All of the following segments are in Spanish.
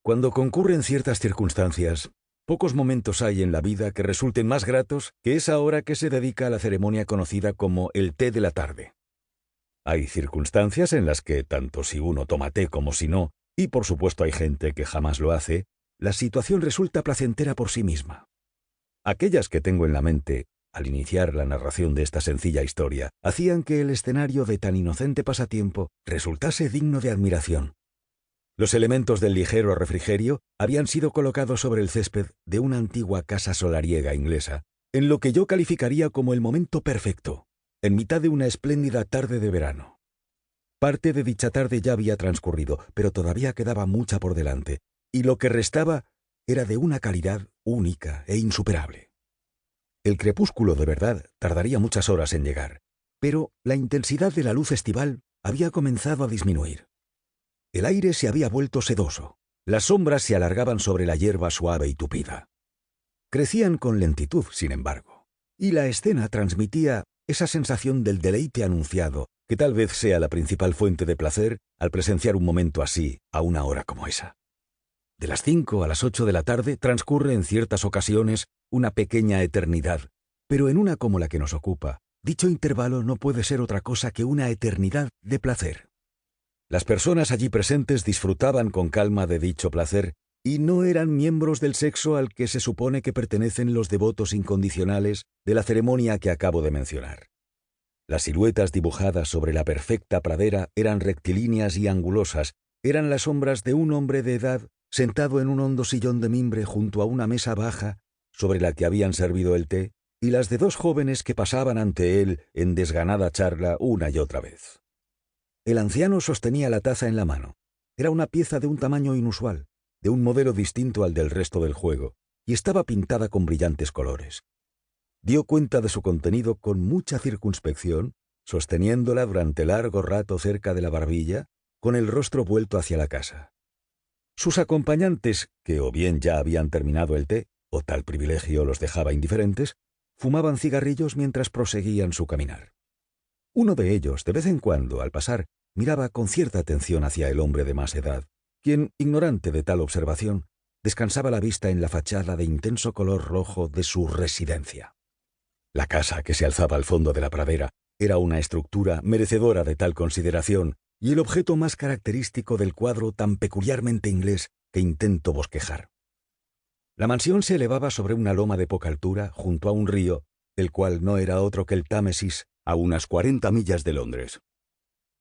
Cuando concurren ciertas circunstancias, pocos momentos hay en la vida que resulten más gratos que esa hora que se dedica a la ceremonia conocida como el té de la tarde. Hay circunstancias en las que, tanto si uno toma té como si no, y por supuesto hay gente que jamás lo hace, la situación resulta placentera por sí misma. Aquellas que tengo en la mente, al iniciar la narración de esta sencilla historia, hacían que el escenario de tan inocente pasatiempo resultase digno de admiración. Los elementos del ligero refrigerio habían sido colocados sobre el césped de una antigua casa solariega inglesa, en lo que yo calificaría como el momento perfecto, en mitad de una espléndida tarde de verano. Parte de dicha tarde ya había transcurrido, pero todavía quedaba mucha por delante, y lo que restaba era de una calidad única e insuperable. El crepúsculo de verdad tardaría muchas horas en llegar, pero la intensidad de la luz estival había comenzado a disminuir. El aire se había vuelto sedoso, las sombras se alargaban sobre la hierba suave y tupida. Crecían con lentitud, sin embargo, y la escena transmitía esa sensación del deleite anunciado, que tal vez sea la principal fuente de placer al presenciar un momento así a una hora como esa. De las 5 a las 8 de la tarde transcurre en ciertas ocasiones una pequeña eternidad, pero en una como la que nos ocupa, dicho intervalo no puede ser otra cosa que una eternidad de placer. Las personas allí presentes disfrutaban con calma de dicho placer y no eran miembros del sexo al que se supone que pertenecen los devotos incondicionales de la ceremonia que acabo de mencionar. Las siluetas dibujadas sobre la perfecta pradera eran rectilíneas y angulosas, eran las sombras de un hombre de edad sentado en un hondo sillón de mimbre junto a una mesa baja sobre la que habían servido el té, y las de dos jóvenes que pasaban ante él en desganada charla una y otra vez. El anciano sostenía la taza en la mano. Era una pieza de un tamaño inusual, de un modelo distinto al del resto del juego, y estaba pintada con brillantes colores. Dio cuenta de su contenido con mucha circunspección, sosteniéndola durante largo rato cerca de la barbilla, con el rostro vuelto hacia la casa. Sus acompañantes, que o bien ya habían terminado el té, o tal privilegio los dejaba indiferentes, fumaban cigarrillos mientras proseguían su caminar. Uno de ellos, de vez en cuando, al pasar, miraba con cierta atención hacia el hombre de más edad, quien, ignorante de tal observación, descansaba la vista en la fachada de intenso color rojo de su residencia. La casa que se alzaba al fondo de la pradera era una estructura merecedora de tal consideración y el objeto más característico del cuadro tan peculiarmente inglés que intento bosquejar. La mansión se elevaba sobre una loma de poca altura junto a un río, el cual no era otro que el Támesis, a unas 40 millas de Londres.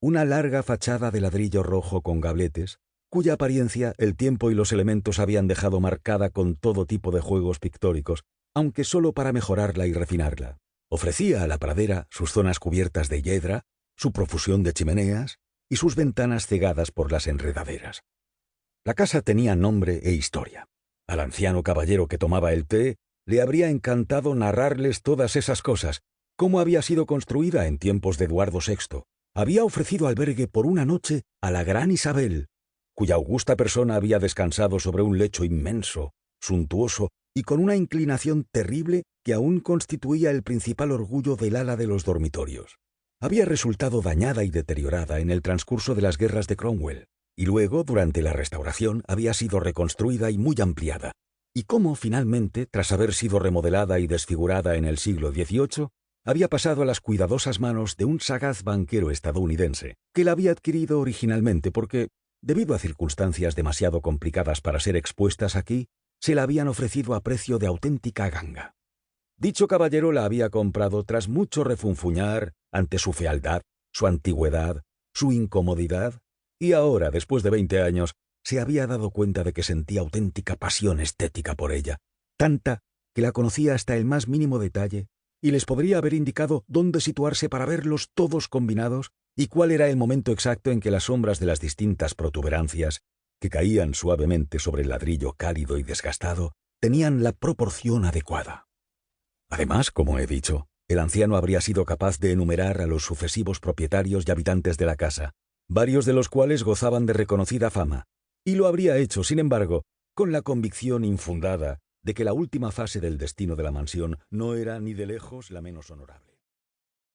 Una larga fachada de ladrillo rojo con gabletes, cuya apariencia el tiempo y los elementos habían dejado marcada con todo tipo de juegos pictóricos, aunque solo para mejorarla y refinarla. Ofrecía a la pradera sus zonas cubiertas de hiedra, su profusión de chimeneas y sus ventanas cegadas por las enredaderas. La casa tenía nombre e historia. Al anciano caballero que tomaba el té le habría encantado narrarles todas esas cosas, cómo había sido construida en tiempos de Eduardo VI. Había ofrecido albergue por una noche a la gran Isabel, cuya augusta persona había descansado sobre un lecho inmenso, suntuoso y con una inclinación terrible que aún constituía el principal orgullo del ala de los dormitorios. Había resultado dañada y deteriorada en el transcurso de las guerras de Cromwell, y luego, durante la Restauración, había sido reconstruida y muy ampliada, y cómo, finalmente, tras haber sido remodelada y desfigurada en el siglo XVIII, había pasado a las cuidadosas manos de un sagaz banquero estadounidense, que la había adquirido originalmente porque, debido a circunstancias demasiado complicadas para ser expuestas aquí, se la habían ofrecido a precio de auténtica ganga. Dicho caballero la había comprado tras mucho refunfuñar ante su fealdad, su antigüedad, su incomodidad, y ahora, después de 20 años, se había dado cuenta de que sentía auténtica pasión estética por ella, tanta que la conocía hasta el más mínimo detalle, y les podría haber indicado dónde situarse para verlos todos combinados y cuál era el momento exacto en que las sombras de las distintas protuberancias, que caían suavemente sobre el ladrillo cálido y desgastado, tenían la proporción adecuada. Además, como he dicho, el anciano habría sido capaz de enumerar a los sucesivos propietarios y habitantes de la casa, varios de los cuales gozaban de reconocida fama, y lo habría hecho, sin embargo, con la convicción infundada de que la última fase del destino de la mansión no era ni de lejos la menos honorable.